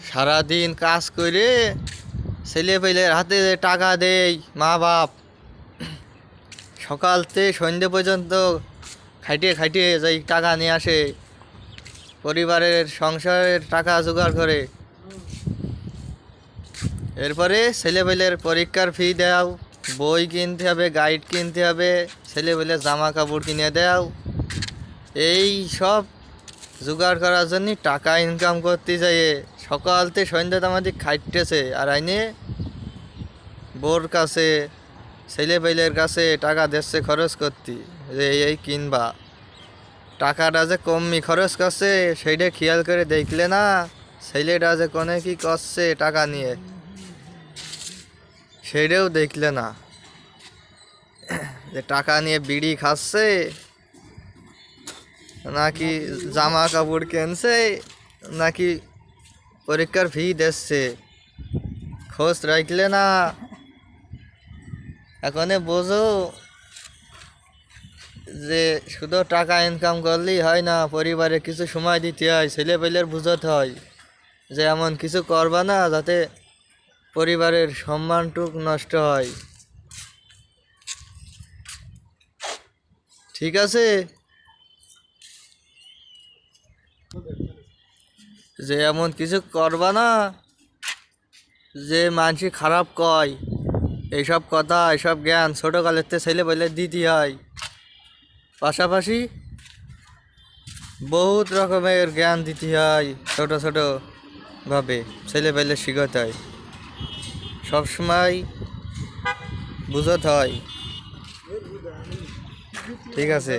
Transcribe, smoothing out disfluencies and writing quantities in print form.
সারাদিন কাজ করে ছেলে পেলের হাতে টাকা দেয় মা বাপ, সকাল থেকে সন্ধ্যে পর্যন্ত খাটিয়ে খাটিয়ে যাই টাকা নিয়ে আসে, পরিবারের সংসারের টাকা জোগাড় করে। এরপরে ছেলেপেলের পরীক্ষার ফি দাও, বই কিনতে হবে, গাইড কিনতে হবে, ছেলেপেলের জামা কাপড় কিনে দাও। এই সব জোগাড় করার জন্য টাকা ইনকাম করতে যায় সকাল থেকে সন্ধ্যা আমাদের খাইতেছে। আর আইনে বোর কাছে ছেলেপেলের কাছে টাকা দিচ্ছে খরচ করতে, যে এই কিনবা। টাকাটা যে কমই খরচ করছে সেইটা খেয়াল করে দেখলে না, ছেলেটা যে কোনে কি করছে টাকা নিয়ে সেইটাও দেখলে না। যে টাকা নিয়ে বিড়ি খাচ্ছে নাকি জামা কাপড় কিনছে নাকি পরীক্ষার ফি দিচ্ছে, খোঁজ রাখলে না। এখনে বোঝো যে শুধু টাকা ইনকাম করলেই হয় না, পরিবারে কিছু সময় দিতে হয়, ছেলেপেলের বুঝতে হয় যে এমন কিছু করবা না যাতে পরিবারের সম্মানটুক নষ্ট হয়। ঠিক আছে? যে এমন কিছু করবা না যে মানুষ খারাপ কয়। এইসব কথা এইসব জ্ঞান ছোটোকালের থেকে ছেলেপেলে দিতে হয়। পাশাপাশি বহুত রকমের জ্ঞান দিতে হয়, ছোটো ছোটোভাবে ছেলেপেলে শিখাতে হয়, সবসময় বুঝতে হয়। ঠিক আছে?